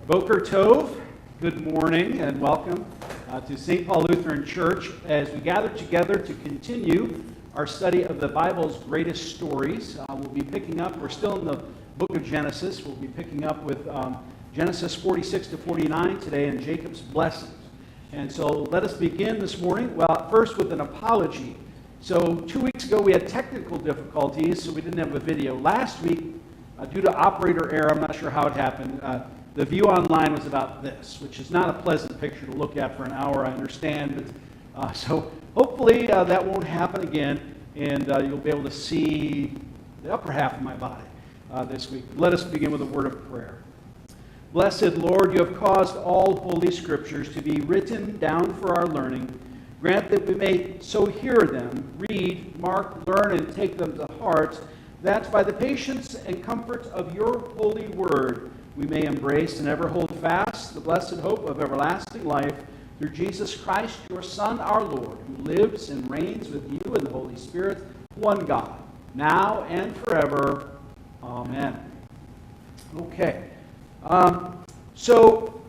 Boker Tov, good morning and welcome to St. Paul Lutheran Church as we gather together to continue our study of the Bible's greatest stories. We'll be picking up, we're still in the book of Genesis, we'll be picking up with Genesis 46 to 49 today and Jacob's blessings. And so let us begin this morning, well, first with an apology. So 2 weeks ago we had technical difficulties, so we didn't have a video. Last week, due to operator error, I'm not sure how it happened, the view online was about this, which is not a pleasant picture to look at for an hour, I understand. But, so hopefully that won't happen again, and you'll be able to see the upper half of my body this week. Let us begin with a word of prayer. Blessed Lord, you have caused all holy scriptures to be written down for our learning. Grant that we may so hear them, read, mark, learn, and take them to heart, that by the patience and comfort of your holy word, we may embrace and ever hold fast the blessed hope of everlasting life through Jesus Christ, your Son, our Lord, who lives and reigns with you in the Holy Spirit, one God, now and forever. Amen. Okay. So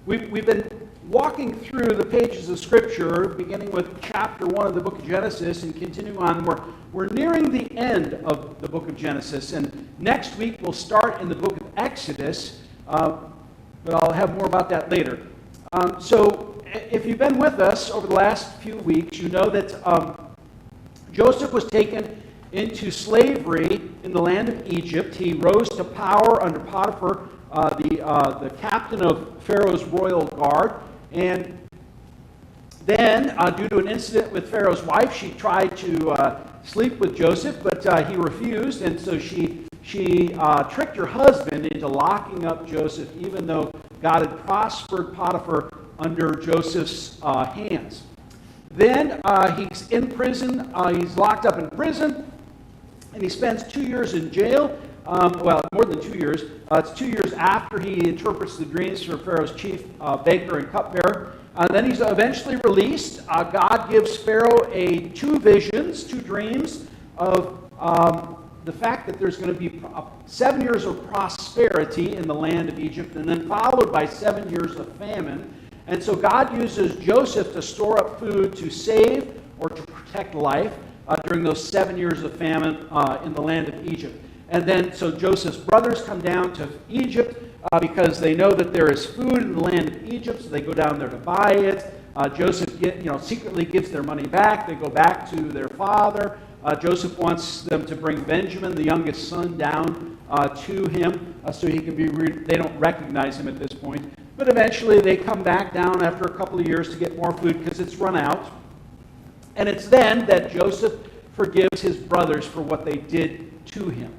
we've been walking through the pages of Scripture, beginning with chapter 1 of the book of Genesis and continuing on. We're nearing the end of the book of Genesis, and next week we'll start in the book of Exodus, but I'll have more about that later. So if you've been with us over the last few weeks, you know that Joseph was taken into slavery in the land of Egypt. He rose to power under Potiphar, the captain of Pharaoh's royal guard, and then, due to an incident with Pharaoh's wife, she tried to sleep with Joseph, but he refused, and so she tricked her husband into locking up Joseph, even though God had prospered Potiphar under Joseph's hands. Then he's in prison, he's locked up in prison, and he spends 2 years in jail. Well, more than 2 years. It's 2 years after he interprets the dreams for Pharaoh's chief baker and cupbearer. Then he's eventually released. God gives Pharaoh two visions, two dreams of the fact that there's going to be 7 years of prosperity in the land of Egypt, and then followed by 7 years of famine. And so God uses Joseph to store up food to save or to protect life during those 7 years of famine in the land of Egypt. And then, so Joseph's brothers come down to Egypt because they know that there is food in the land of Egypt, so they go down there to buy it. Joseph secretly gives their money back. They go back to their father. Joseph wants them to bring Benjamin, the youngest son, down to him so he can be, they don't recognize him at this point. But eventually they come back down after a couple of years to get more food because it's run out. And it's then that Joseph forgives his brothers for what they did to him.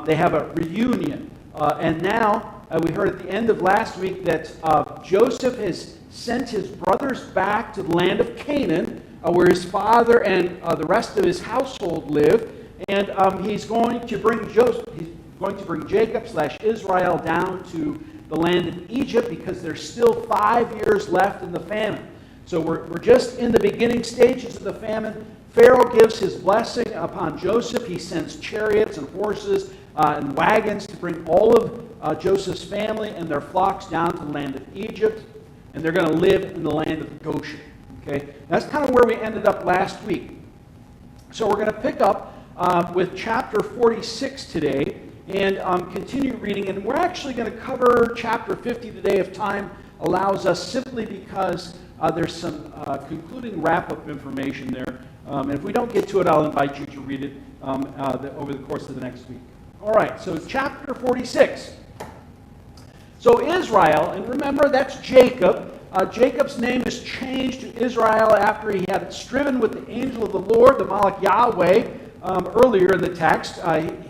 They have a reunion. And now, we heard at the end of last week that Joseph has sent his brothers back to the land of Canaan, where his father and the rest of his household live. And he's going to bring Jacob/Israel down to the land of Egypt because there's still 5 years left in the famine. So we're just in the beginning stages of the famine. Pharaoh gives his blessing upon Joseph. He sends chariots and horses and wagons to bring all of Joseph's family and their flocks down to the land of Egypt, and they're going to live in the land of Goshen. Okay, that's kind of where we ended up last week. So we're going to pick up with chapter 46 today and continue reading, and we're actually going to cover chapter 50 today if time allows us, simply because there's some concluding wrap-up information there. And if we don't get to it, I'll invite you to read it over the course of the next week. All right, so chapter 46. So Israel, and remember that's Jacob. Jacob's name is changed to Israel after he had striven with the angel of the Lord, the Malach Yahweh, earlier in the text. And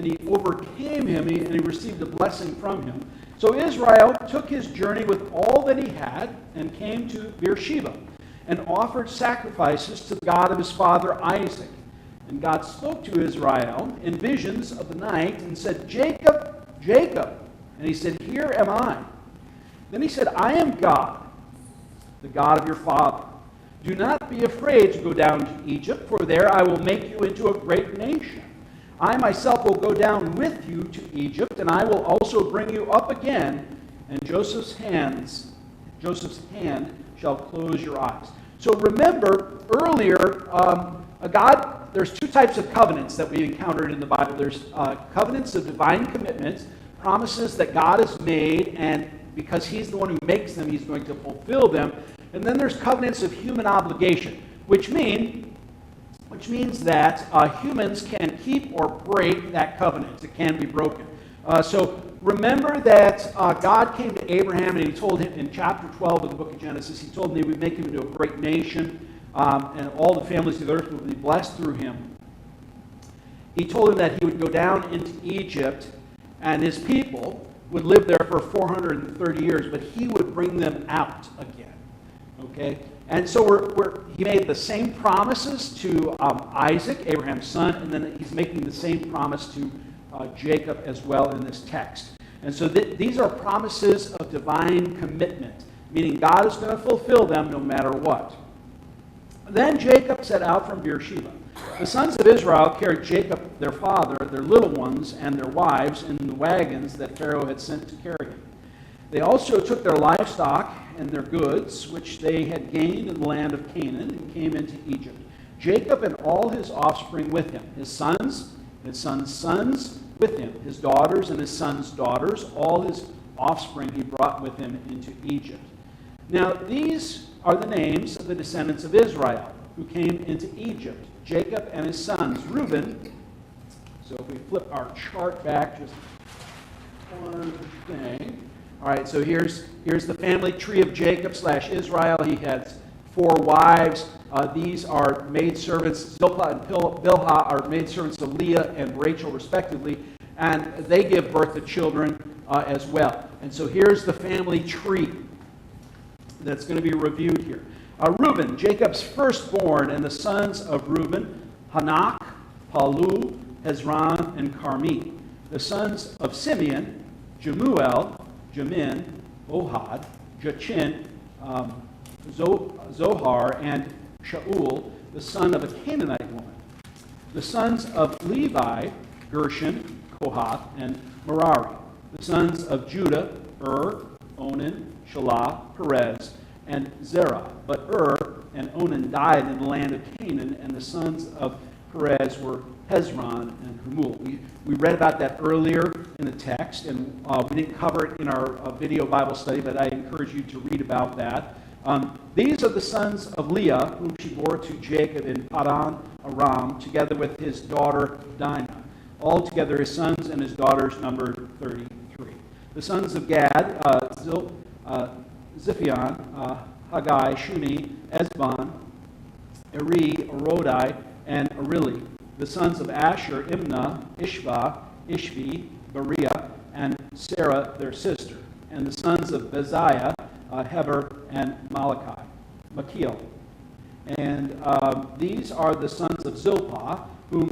he overcame him, and he received a blessing from him. So Israel took his journey with all that he had and came to Beersheba, and offered sacrifices to the God of his father Isaac. And God spoke to Israel in visions of the night and said, "Jacob, Jacob." And he said, "Here am I." Then he said, "I am God, the God of your father. Do not be afraid to go down to Egypt, for there I will make you into a great nation. I myself will go down with you to Egypt, and I will also bring you up again, and Joseph's hand shall close your eyes. So remember, earlier, there's two types of covenants that we encountered in the Bible. There's covenants of divine commitments, promises that God has made, and because he's the one who makes them, he's going to fulfill them. And then there's covenants of human obligation, which means that humans can keep or break that covenant. It can be broken. So remember that God came to Abraham and he told him in chapter 12 of the book of Genesis, he told him he would make him into a great nation, and all the families of the earth would be blessed through him. He told him that he would go down into Egypt and his people would live there for 430 years, but he would bring them out again. Okay? And so he made the same promises to Isaac, Abraham's son, and then he's making the same promise to Jacob as well in this text. And so these are promises of divine commitment, meaning God is going to fulfill them no matter what. Then Jacob set out from Beersheba. The sons of Israel carried Jacob, their father, their little ones, and their wives in the wagons that Pharaoh had sent to carry him. They also took their livestock and their goods, which they had gained in the land of Canaan, and came into Egypt. Jacob and all his offspring with him, his sons sons with him, his daughters and his sons' daughters, all his offspring he brought with him into Egypt. Now these are the names of the descendants of Israel who came into Egypt. Jacob and his sons, Reuben. So if we flip our chart back just one thing. All right, so here's the family tree of Jacob / Israel. He has 4 wives. These are maidservants. Zilpah and Bilhah are maidservants of Leah and Rachel, respectively, and they give birth to children as well. And so here's the family tree that's going to be reviewed here. Reuben, Jacob's firstborn, and the sons of Reuben, Hanak, Palu, Hezron, and Carmi. The sons of Simeon, Jemuel, Jamin, Ohad, Jachin, Zohar, and Shaul, the son of a Canaanite woman. The sons of Levi, Gershon, Kohath, and Merari. The sons of Judah, Onan, Shelah, Perez, and Zerah. But and Onan died in the land of Canaan, and the sons of Perez were Hezron and Hamul. We read about that earlier in the text, and we didn't cover it in our video Bible study, but I encourage you to read about that. These are the sons of Leah, whom she bore to Jacob in Padan Aram, together with his daughter Dinah. Altogether his sons and his daughters numbered 33. The sons of Gad, Ziphion, Haggai, Shuni, Ezbon, Eri, Arodai, and Arili. The sons of Asher, Imnah, Ishva, Ishvi, Beriah, and Sarah, their sister. And the sons of Beziah, Heber, and Malachi, Machil. And these are the sons of Zilpah, whom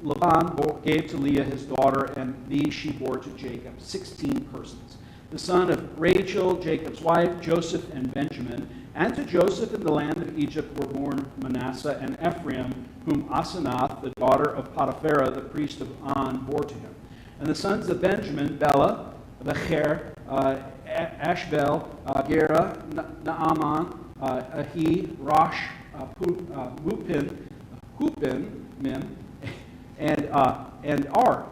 Laban gave to Leah his daughter, and these she bore to Jacob, 16 persons. The son of Rachel, Jacob's wife, Joseph and Benjamin. And to Joseph in the land of Egypt were born Manasseh and Ephraim, whom Asenath, the daughter of Potipharah, the priest of On, bore to him. And the sons of Benjamin, Bela, Becher, Ashbel, Gera, Naaman, Ahi, Rosh, Hupim, and Ar.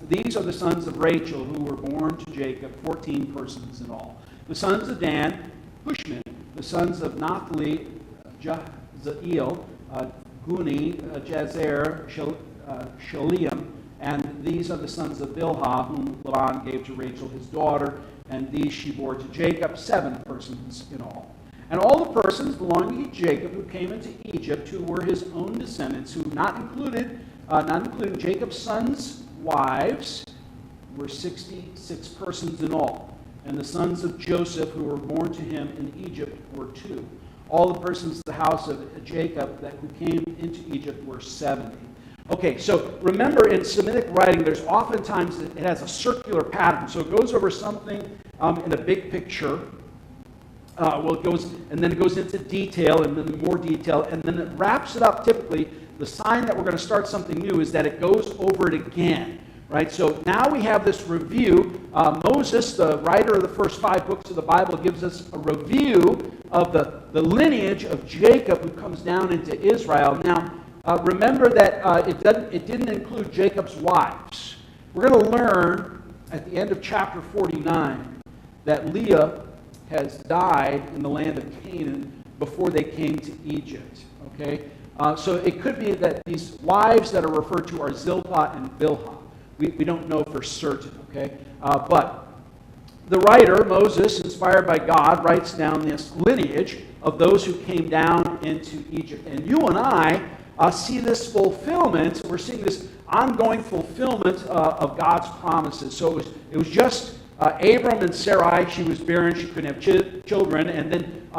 These are the sons of Rachel who were born to Jacob, 14 persons in all. The sons of Dan, Hushman. The sons of Naphtali, Jaziel, Guni, Jazer, Shaliam. And these are the sons of Bilhah, whom Laban gave to Rachel his daughter, and these she bore to Jacob, 7 persons in all. And all the persons belonging to Jacob who came into Egypt, who were his own descendants, who not including Jacob's sons' wives, were 66 persons in all. And the sons of Joseph who were born to him in Egypt were 2. All the persons of the house of Jacob who came into Egypt were 70. Okay, so remember in Semitic writing, there's oftentimes, it has a circular pattern. So it goes over something in a big picture. It goes into detail, and then more detail, and then it wraps it up typically the sign that we're going to start something new is that it goes over it again. Right? So now we have this review. Moses, the writer of the first 5 books of the Bible, gives us a review of the lineage of Jacob who comes down into Israel. Now, remember that it didn't include Jacob's wives. We're going to learn at the end of chapter 49 that Leah has died in the land of Canaan before they came to Egypt. Okay? So it could be that these wives that are referred to are Zilpah and Bilhah. We don't know for certain, okay? But the writer, Moses, inspired by God, writes down this lineage of those who came down into Egypt. And you and I see this fulfillment. We're seeing this ongoing fulfillment of God's promises. So it was just Abram and Sarai. She was barren. She couldn't have children. And then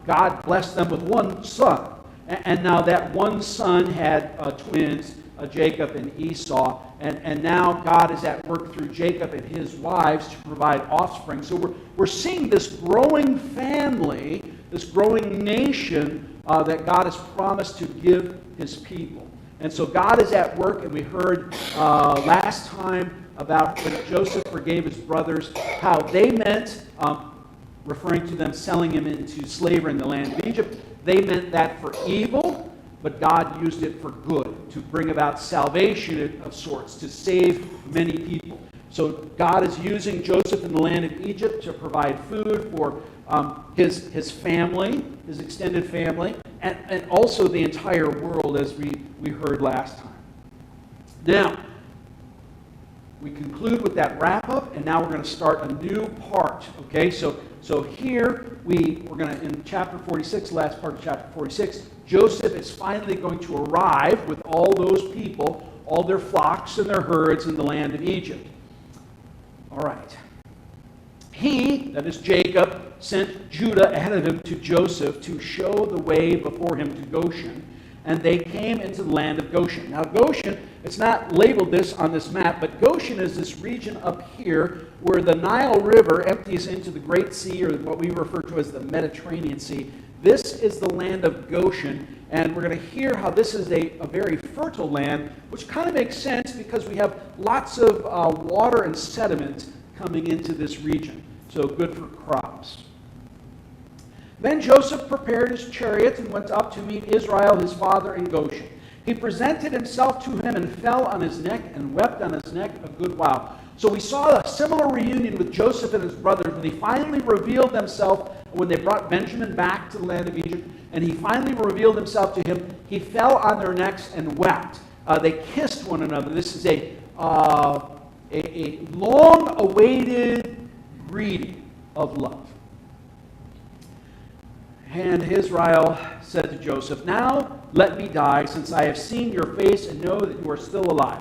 God blessed them with one son. And now that one son had twins, Jacob and Esau, and now God is at work through Jacob and his wives to provide offspring. So we're seeing this growing family, this growing nation that God has promised to give his people. And so God is at work, and we heard last time about when Joseph forgave his brothers, how they meant, referring to them selling him into slavery in the land of Egypt, they meant that for evil, but God used it for good, to bring about salvation of sorts, to save many people. So God is using Joseph in the land of Egypt to provide food for his family, his extended family, and also the entire world, as we heard last time. Now, we conclude with that wrap-up, and now we're going to start a new part. Okay, so here we're going to, in chapter 46, last part of chapter 46, Joseph is finally going to arrive with all those people, all their flocks and their herds in the land of Egypt. All right. He, that is Jacob, sent Judah ahead of him to Joseph to show the way before him to Goshen, and they came into the land of Goshen. Now Goshen, it's not labeled this on this map, but Goshen is this region up here where the Nile River empties into the Great Sea, or what we refer to as the Mediterranean Sea. This is the land of Goshen, and we're going to hear how this is a very fertile land, which kind of makes sense because we have lots of water and sediment coming into this region, so good for crops. Then Joseph prepared his chariot and went up to meet Israel his father in Goshen. He presented himself to him and fell on his neck and wept on his neck a good while. So we saw a similar reunion with Joseph and his brothers when he finally revealed himself, when they brought Benjamin back to the land of Egypt, and he finally revealed himself to him. He fell on their necks and wept. They kissed one another. This is a long-awaited greeting of love. And Israel said to Joseph, "Now let me die, since I have seen your face and know that you are still alive."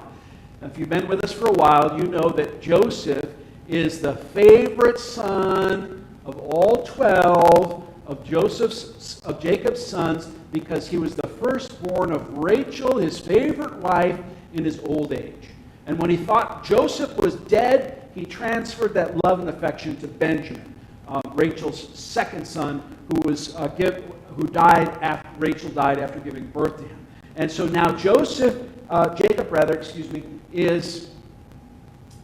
Now, if you've been with us for a while, you know that Joseph is the favorite son of all 12 of Jacob's sons, because he was the firstborn of Rachel, his favorite wife, in his old age. And when he thought Joseph was dead, he transferred that love and affection to Benjamin, Rachel's second son, who died after Rachel died after giving birth to him. And so now Jacob is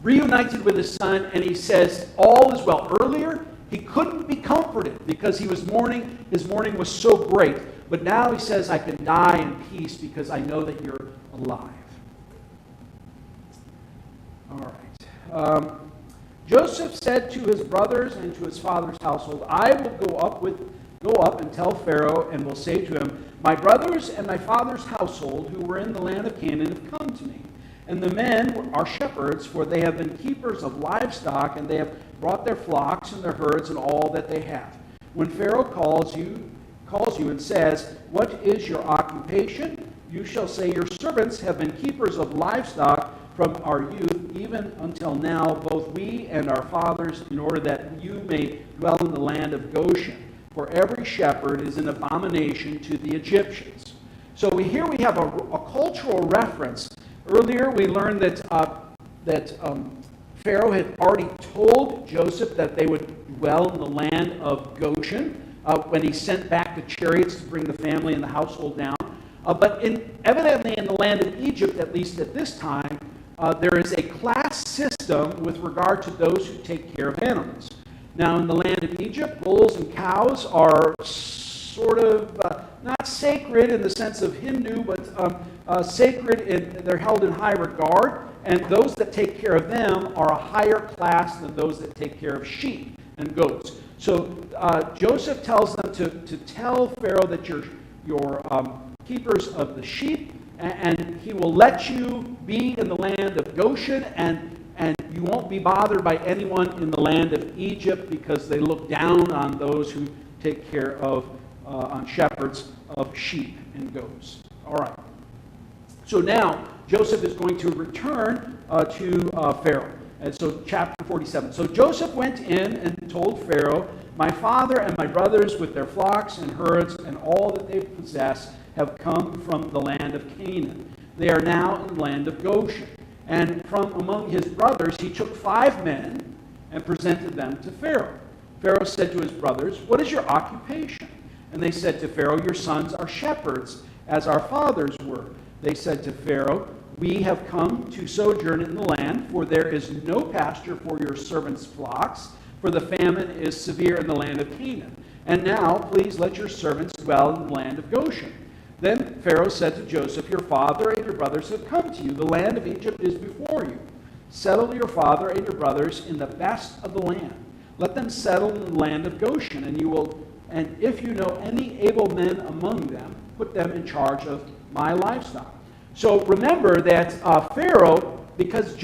reunited with his son, and he says all is well. Earlier, he couldn't be comforted because he was mourning. His mourning was so great. But now he says, "I can die in peace because I know that you're alive." All right. Joseph said to his brothers and to his father's household, "I will go up and tell Pharaoh, and will say to him, 'My brothers and my father's household who were in the land of Canaan have come to me. And the men are shepherds, for they have been keepers of livestock, and they have brought their flocks and their herds and all that they have.' When Pharaoh calls you and says, 'What is your occupation?' you shall say, 'Your servants have been keepers of livestock from our youth, even until now, both we and our fathers, in order that you may dwell in the land of Goshen. For every shepherd is an abomination to the Egyptians.'" So here we have a cultural reference. Earlier we learned that Pharaoh had already told Joseph that they would dwell in the land of Goshen when he sent back the chariots to bring the family and the household down. But evidently in the land of Egypt, at least at this time, there is a class system with regard to those who take care of animals. Now, in the land of Egypt, bulls and cows are sort of not sacred in the sense of Hindu, but sacred. They're held in high regard, and those that take care of them are a higher class than those that take care of sheep and goats. So Joseph tells them to tell Pharaoh that you're keepers of the sheep, and he will let you be in the land of Goshen, and you won't be bothered by anyone in the land of Egypt because they look down on those who take care of, on shepherds of sheep and goats. All right. So now Joseph is going to return to Pharaoh. And so chapter 47. So Joseph went in and told Pharaoh, "My father and my brothers with their flocks and herds and all that they possess have come from the land of Canaan. They are now in the land of Goshen." And from among his brothers he took 5 men and presented them to Pharaoh. Pharaoh said to his brothers, "What is your occupation?" And they said to Pharaoh, "Your sons are shepherds, as our fathers were." They said to Pharaoh, "We have come to sojourn in the land, for there is no pasture for your servants' flocks, for the famine is severe in the land of Canaan. And now, please let your servants dwell in the land of Goshen." Then Pharaoh said to Joseph, "Your father and your brothers have come to you. The land of Egypt is before you. Settle your father and your brothers in the best of the land. Let them settle in the land of Goshen, and if you know any able men among them, put them in charge of my livestock." So remember that Pharaoh, because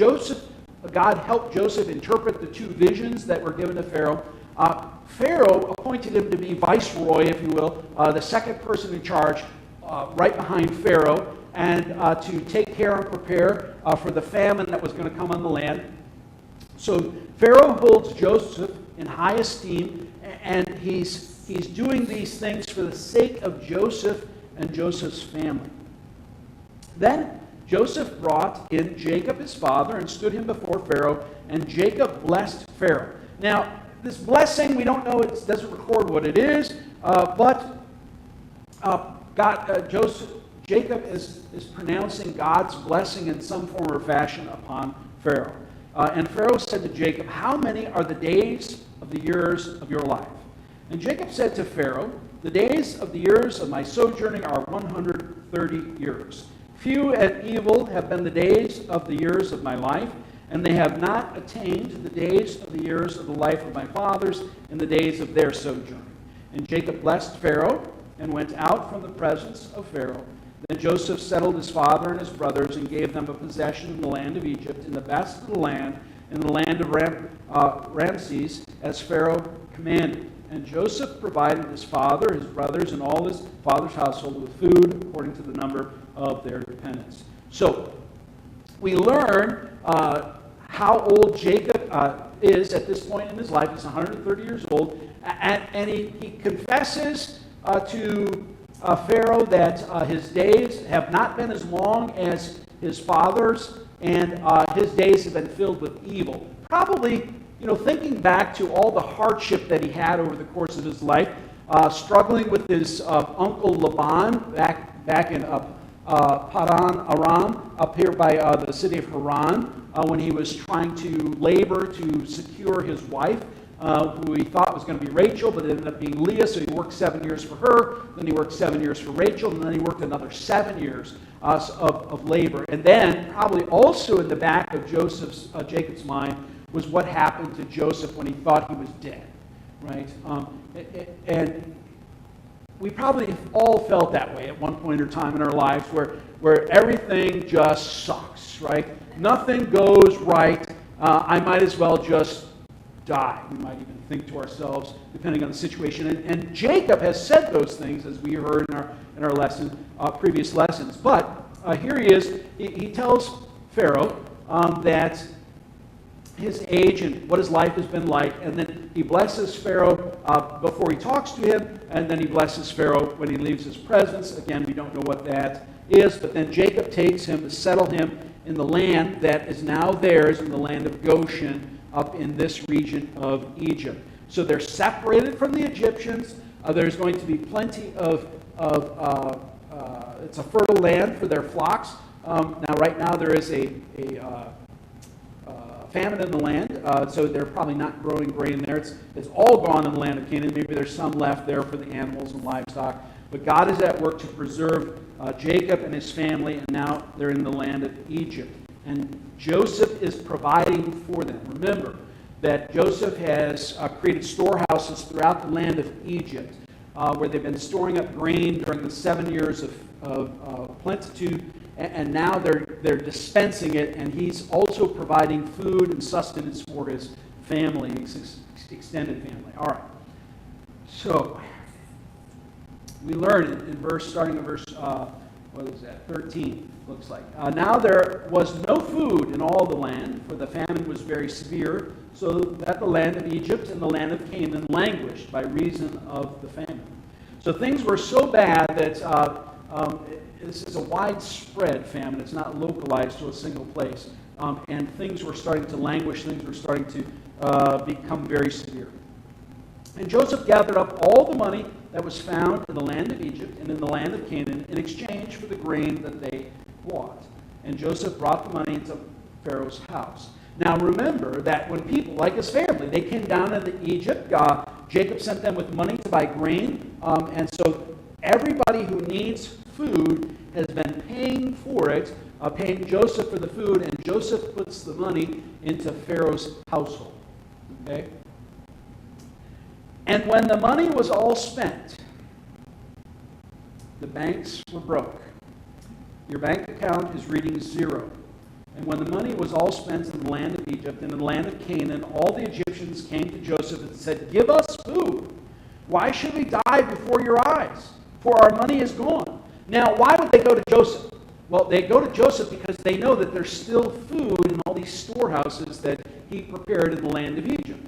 God helped Joseph interpret the 2 visions that were given to Pharaoh, Pharaoh appointed him to be viceroy, if you will, the second person in charge, right behind Pharaoh, and to take care and prepare for the famine that was going to come on the land. So Pharaoh holds Joseph in high esteem, and he's doing these things for the sake of Joseph and Joseph's family. Then Joseph brought in Jacob his father and stood him before Pharaoh, and Jacob blessed Pharaoh. Now, this blessing, we don't know, it doesn't record what it is, but Jacob is pronouncing God's blessing in some form or fashion upon Pharaoh. And Pharaoh said to Jacob, "How many are the days of the years of your life?" And Jacob said to Pharaoh, "The days of the years of my sojourning are 130 years. Few and evil have been the days of the years of my life, and they have not attained to the days of the years of the life of my fathers in the days of their sojourn." And Jacob blessed Pharaoh and went out from the presence of Pharaoh. Then Joseph settled his father and his brothers and gave them a possession in the land of Egypt, in the best of the land, in the land of Ramses, as Pharaoh commanded. And Joseph provided his father, his brothers, and all his father's household with food according to the number of their dependents. So we learn how old Jacob is at this point in his life. He's 130 years old, and he confesses to Pharaoh that his days have not been as long as his father's, and his days have been filled with evil. Probably, thinking back to all the hardship that he had over the course of his life, struggling with his uncle Laban back in Padan Aram, up here by the city of Haran, when he was trying to labor to secure his wife, who he thought was going to be Rachel, but it ended up being Leah, so he worked 7 years for her, then he worked 7 years for Rachel, and then he worked another 7 years of labor. And then, probably also in the back of Jacob's mind, was what happened to Joseph when he thought he was dead, right? And we probably all felt that way at one point or time in our lives, where everything just sucks, right? Nothing goes right. I might as well just die. We might even think to ourselves, depending on the situation. And Jacob has said those things, as we heard in our lesson, previous lessons. But here he is. He tells Pharaoh that his age and what his life has been like, and then he blesses Pharaoh before he talks to him, and then he blesses Pharaoh when he leaves his presence. Again, we don't know what that is, but then Jacob takes him to settle him in the land that is now theirs, in the land of Goshen, up in this region of Egypt. So they're separated from the Egyptians. There's going to be plenty of it's a fertile land for their flocks. Now, right now, there is a famine in the land, so they're probably not growing grain there. It's all gone in the land of Canaan. Maybe there's some left there for the animals and livestock. But God is at work to preserve Jacob and his family, and now they're in the land of Egypt. And Joseph is providing for them. Remember that Joseph has created storehouses throughout the land of Egypt, where they've been storing up grain during the 7 years of plenitude, and now they're dispensing it, and he's also providing food and sustenance for his family, his extended family. All right. So we learn starting in verse 13, looks like. Now there was no food in all the land, for the famine was very severe, so that the land of Egypt and the land of Canaan languished by reason of the famine. So things were so bad that this is a widespread famine. It's not localized to a single place. And things were starting to languish. Things were starting to become very severe. And Joseph gathered up all the money that was found in the land of Egypt and in the land of Canaan in exchange for the grain that they bought. And Joseph brought the money into Pharaoh's house. Now remember that when people, like his family, they came down into Egypt, Jacob sent them with money to buy grain. And so everybody who needs food has been paying for it, paying Joseph for the food, and Joseph puts the money into Pharaoh's household. Okay? And when the money was all spent, the banks were broke. Your bank account is reading 0. And when the money was all spent in the land of Egypt and in the land of Canaan, all the Egyptians came to Joseph and said, "Give us food. Why should we die before your eyes? For our money is gone." Now, why would they go to Joseph? Well, they go to Joseph because they know that there's still food in all these storehouses that he prepared in the land of Egypt.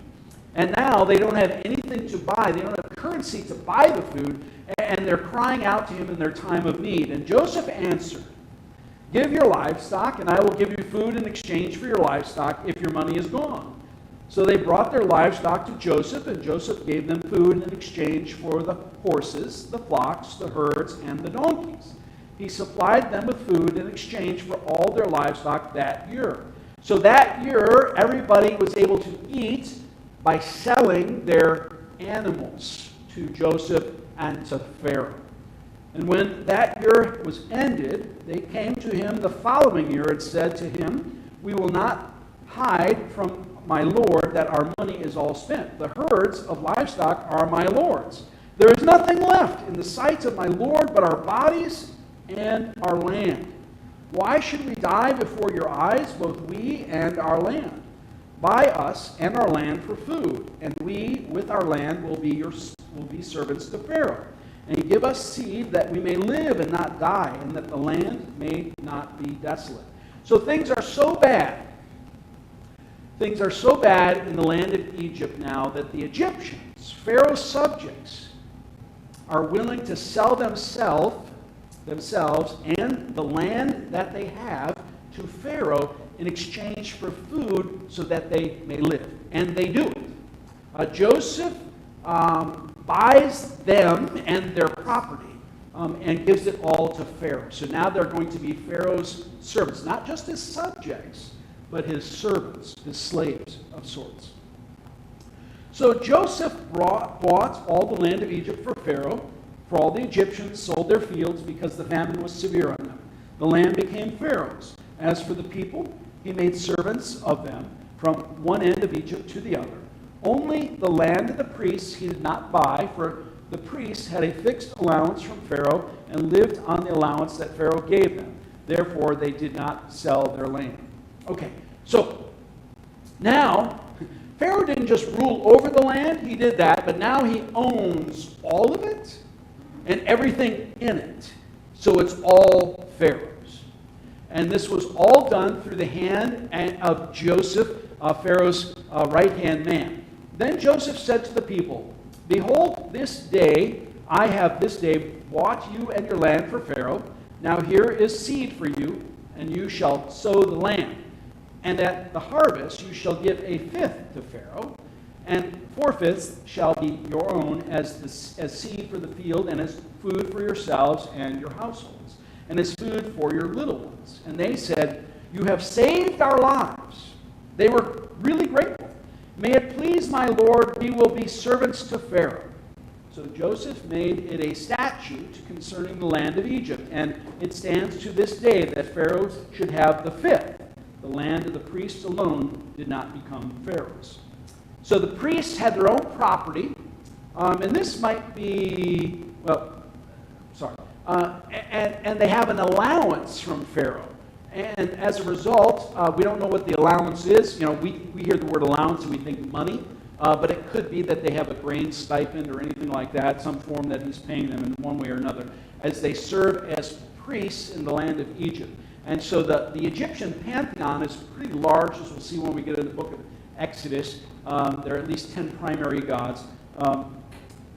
And now they don't have anything to buy. They don't have currency to buy the food, and they're crying out to him in their time of need. And Joseph answered, "Give your livestock, and I will give you food in exchange for your livestock if your money is gone." So they brought their livestock to Joseph, and Joseph gave them food in exchange for the horses, the flocks, the herds, and the donkeys. He supplied them with food in exchange for all their livestock that year. So that year, everybody was able to eat by selling their animals to Joseph and to Pharaoh. And when that year was ended, they came to him the following year and said to him, "We will not hide from my lord that our money is all spent. The herds of livestock are my lord's. There is nothing left in the sight of my lord but our bodies and our land. Why should we die before your eyes, both we and our land? Buy us and our land for food, and we with our land will be servants to Pharaoh. And give us seed that we may live and not die, and that the land may not be desolate." So things are so bad. Things are so bad in the land of Egypt now that the Egyptians, Pharaoh's subjects, are willing to sell themselves and the land that they have to Pharaoh in exchange for food so that they may live. And they do it. Joseph buys them and their property and gives it all to Pharaoh. So now they're going to be Pharaoh's servants, not just his subjects, but his servants, his slaves of sorts. So Joseph bought all the land of Egypt for Pharaoh, for all the Egyptians sold their fields because the famine was severe on them. The land became Pharaoh's. As for the people, he made servants of them from one end of Egypt to the other. Only the land of the priests he did not buy, for the priests had a fixed allowance from Pharaoh and lived on the allowance that Pharaoh gave them. Therefore, they did not sell their land. Okay, so now Pharaoh didn't just rule over the land, he did that, but now he owns all of it and everything in it. So it's all Pharaoh's. And this was all done through the hand of Joseph, Pharaoh's right-hand man. Then Joseph said to the people, "Behold, this day I have this day bought you and your land for Pharaoh. Now here is seed for you, and you shall sow the land. And at the harvest you shall give a fifth to Pharaoh, And 4/5 shall be your own as seed for the field, and as food for yourselves and your households, and as food for your little ones. And they said, you have saved our lives. They were really grateful. May it please my Lord, we will be servants to Pharaoh. So Joseph made it a statute concerning the land of Egypt, and it stands to this day that Pharaoh should have the fifth. The land of the priests alone did not become Pharaoh's. So the priests had their own property, and this might be, and they have an allowance from Pharaoh. And as a result, we don't know what the allowance is. We hear the word allowance and we think money, but it could be that they have a grain stipend or anything like that, some form that he's paying them in one way or another, as they serve as priests in the land of Egypt. And so the Egyptian pantheon is pretty large, as we'll see when we get into the book of Exodus. There are at least 10 primary gods,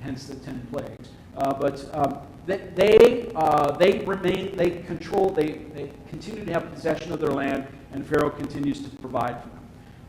hence the 10 plagues. They continue to have possession of their land, and Pharaoh continues to provide for them.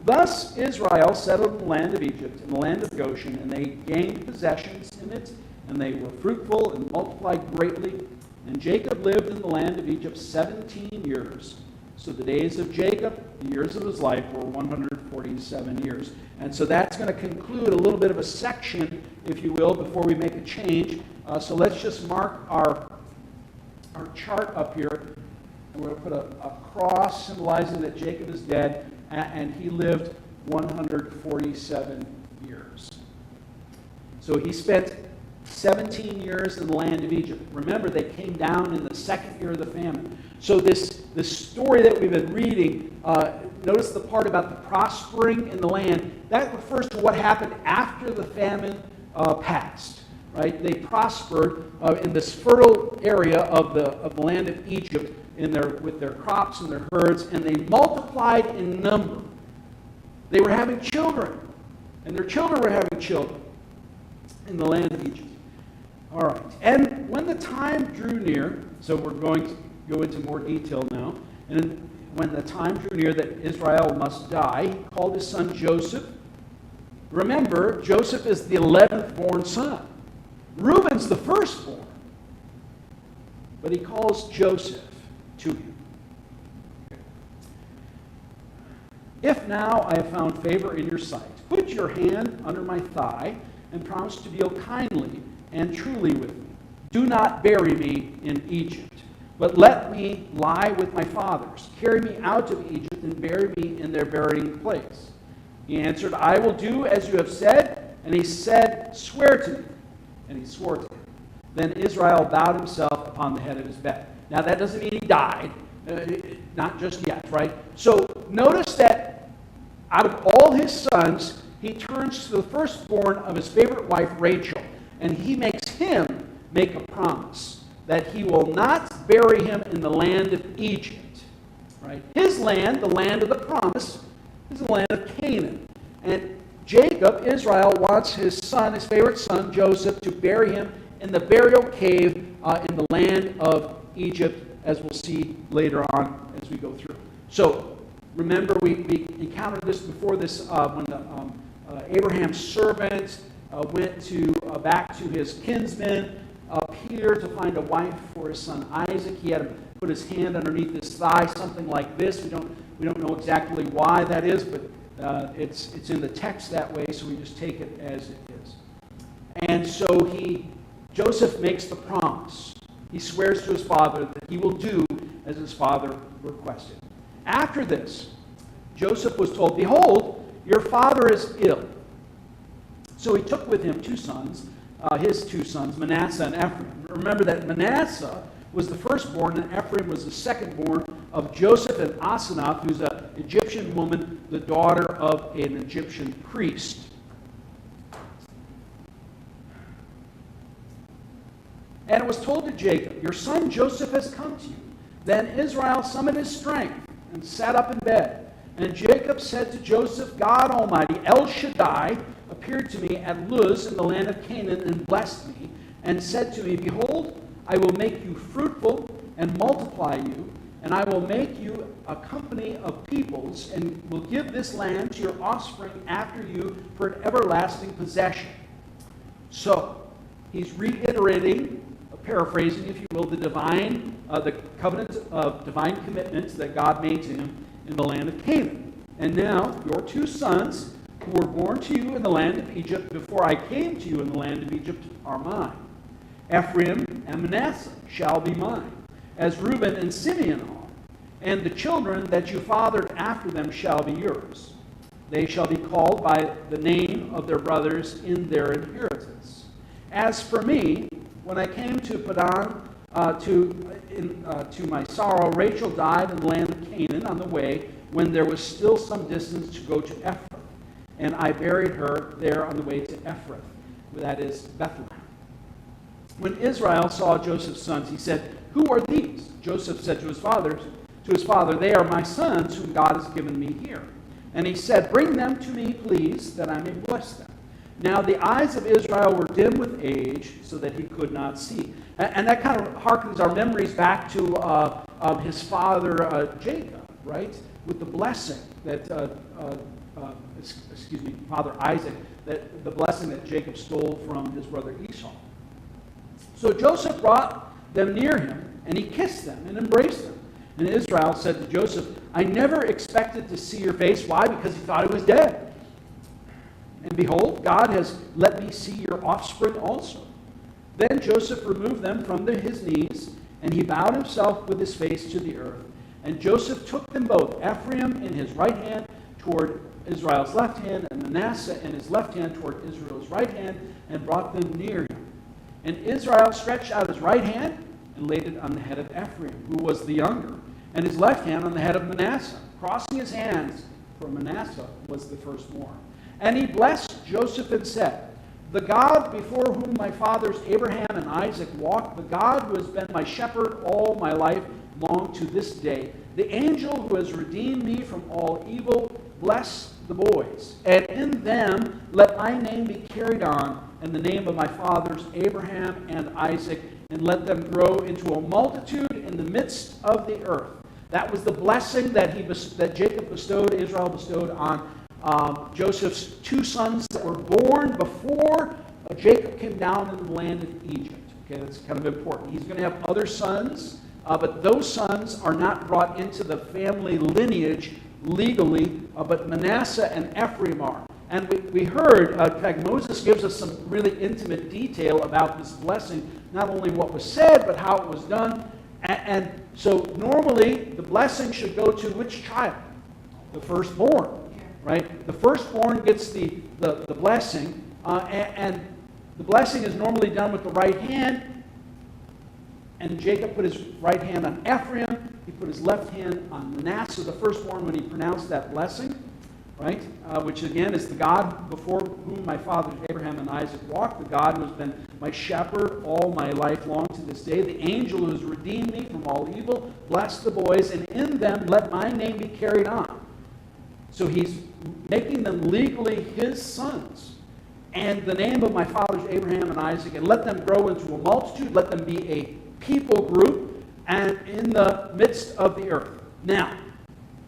Thus Israel settled in the land of Egypt, in the land of Goshen, and they gained possessions in it, and they were fruitful and multiplied greatly. And Jacob lived in the land of Egypt 17 years. So the days of Jacob, the years of his life, were 147 years. And so that's going to conclude a little bit of a section, if you will, before we make a change. So let's just mark our chart up here. And we're going to put a cross symbolizing that Jacob is dead, and he lived 147 years. So he spent 17 years in the land of Egypt. Remember, they came down in the second year of the famine. So this story that we've been reading, notice the part about the prospering in the land. That refers to what happened after the famine passed. Right? They prospered in this fertile area of the land of Egypt with their crops and their herds, and they multiplied in number. They were having children, and their children were having children in the land of Egypt. All right. And when the time drew near, so we're going to go into more detail now, and when the time drew near that Israel must die, he called his son Joseph. Remember, Joseph is the 11th born son. Reuben's the firstborn. But he calls Joseph to him. If now I have found favor in your sight, put your hand under my thigh and promise to deal kindly and truly with me. Do not bury me in Egypt, but let me lie with my fathers. Carry me out of Egypt and bury me in their burying place. He answered, I will do as you have said. And he said, swear to me. And he swore to him. Then Israel bowed himself upon the head of his bed. Now that doesn't mean he died. Not just yet, right? So notice that out of all his sons, he turns to the firstborn of his favorite wife, Rachel. And he makes him make a promise that he will not bury him in the land of Egypt. Right? His land, the land of the promise, is the land of Canaan. And Jacob, Israel, wants his son, his favorite son, Joseph, to bury him in the burial cave in the land of Egypt, as we'll see later on as we go through. So, remember, we encountered this before this when Abraham's servant went back to his kinsman, Peter, to find a wife for his son Isaac. He had to put his hand underneath his thigh, something like this. We don't know exactly why that is, but it's in the text that way, so we just take it as it is. And so Joseph makes the promise. He swears to his father that he will do as his father requested. After this, Joseph was told, behold, your father is ill. So he took with him his two sons, Manasseh and Ephraim. Remember that Manasseh was the firstborn, and Ephraim was the secondborn of Joseph and Asenath, who's an Egyptian woman, the daughter of an Egyptian priest. And it was told to Jacob, your son Joseph has come to you. Then Israel summoned his strength and sat up in bed. And Jacob said to Joseph, God Almighty, El Shaddai, appeared to me at Luz in the land of Canaan and blessed me, and said to me, behold, I will make you fruitful and multiply you, and I will make you a company of peoples, and will give this land to your offspring after you for an everlasting possession. So, he's reiterating, paraphrasing, if you will, the covenant of divine commitments that God made to him in the land of Canaan. And now, your two sons, who were born to you in the land of Egypt before I came to you in the land of Egypt, are mine. Ephraim and Manasseh shall be mine, as Reuben and Simeon are, and the children that you fathered after them shall be yours. They shall be called by the name of their brothers in their inheritance. As for me, when I came to Padan to my sorrow, Rachel died in the land of Canaan on the way, when there was still some distance to go to Ephrath. And I buried her there on the way to Ephrath, that is Bethlehem. When Israel saw Joseph's sons, he said, "Who are these?" Joseph said to his father, "They are my sons whom God has given me here." And he said, "Bring them to me, please, that I may bless them." Now the eyes of Israel were dim with age, so that he could not see. And that kind of harkens our memories back to his father Jacob, right? With the blessing that, Father Isaac, that the blessing that Jacob stole from his brother Esau. So Joseph brought them near him, and he kissed them and embraced them. And Israel said to Joseph, "I never expected to see your face." Why? Because he thought he was dead. "And behold, God has let me see your offspring also." Then Joseph removed them from his knees, and he bowed himself with his face to the earth. And Joseph took them both, Ephraim in his right hand toward Israel's left hand, and Manasseh in his left hand toward Israel's right hand, and brought them near him. And Israel stretched out his right hand and laid it on the head of Ephraim, who was the younger, and his left hand on the head of Manasseh, crossing his hands, for Manasseh was the firstborn. And he blessed Joseph and said, "The God before whom my fathers Abraham and Isaac walked, the God who has been my shepherd all my life long to this day, the angel who has redeemed me from all evil, bless the boys, and in them let my name be carried on, and the name of my fathers Abraham and Isaac, and let them grow into a multitude in the midst of the earth." That was the blessing that Israel bestowed on Joseph's two sons that were born before Jacob came down into the land of Egypt. Okay, that's kind of important. He's going to have other sons, but those sons are not brought into the family lineage legally, but Manasseh and Ephraim are. And we heard, in fact, Moses gives us some really intimate detail about this blessing, not only what was said, but how it was done. And so normally the blessing should go to which child? The firstborn, right? The firstborn gets the blessing, and the blessing is normally done with the right hand. And Jacob put his right hand on Ephraim. He put his left hand on Manasseh, the firstborn, when he pronounced that blessing, right? Which again is the God before whom my fathers Abraham and Isaac walked, the God who has been my shepherd all my life long to this day, the angel who has redeemed me from all evil, bless the boys, and in them let my name be carried on. So he's making them legally his sons. And the name of my fathers Abraham and Isaac, and let them grow into a multitude, let them be a people group, and in the midst of the earth. Now,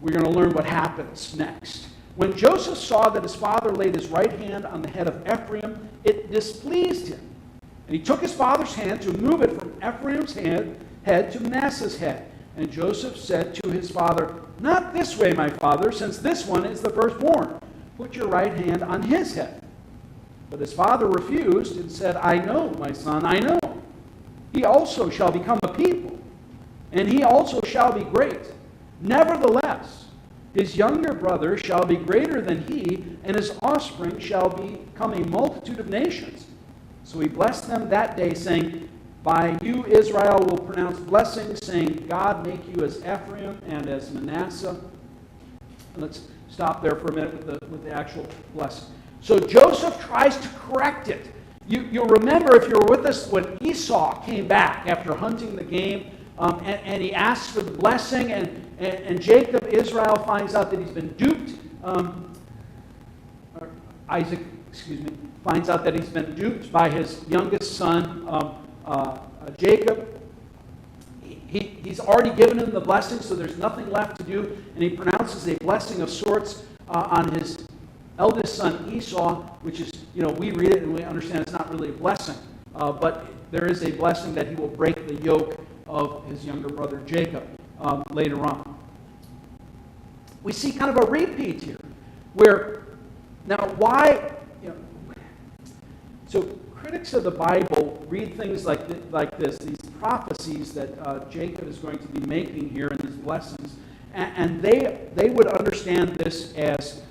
we're going to learn what happens next. When Joseph saw that his father laid his right hand on the head of Ephraim, it displeased him. And he took his father's hand to move it from Ephraim's head to Manasseh's head. And Joseph said to his father, "Not this way, my father, since this one is the firstborn. Put your right hand on his head." But his father refused and said, "I know, my son, I know. He also shall become a people, and he also shall be great. Nevertheless, his younger brother shall be greater than he, and his offspring shall become a multitude of nations." So he blessed them that day, saying, "By you Israel will pronounce blessings, saying, God make you as Ephraim and as Manasseh." And let's stop there for a minute with the actual blessing. So Joseph tries to correct it. You'll remember, if you were with us, when Esau came back after hunting the game, and he asks for the blessing, and Jacob, Israel, finds out that he's been duped. Isaac, finds out that he's been duped by his youngest son, Jacob. he's already given him the blessing, so there's nothing left to do, and he pronounces a blessing of sorts on his eldest son Esau, which is, we read it and we understand it's not really a blessing, but there is a blessing that he will break the yoke of his younger brother Jacob later on. We see kind of a repeat here, where, now why, so critics of the Bible read things like this, these prophecies that Jacob is going to be making here in these blessings, and they would understand this as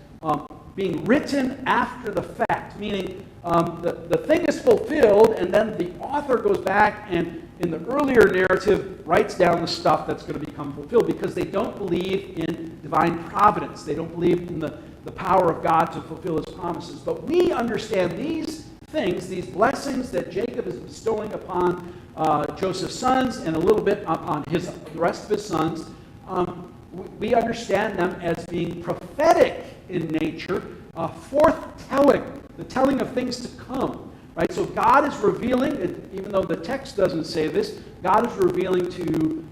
being written after the fact, meaning the thing is fulfilled, and then the author goes back and in the earlier narrative writes down the stuff that's going to become fulfilled, because they don't believe in divine providence. They don't believe in the power of God to fulfill his promises. But we understand these things, these blessings that Jacob is bestowing upon Joseph's sons and a little bit upon the rest of his sons. We understand them as being prophetic in nature, forthtelling, the telling of things to come. Right? So God is revealing, even though the text doesn't say this, God is revealing to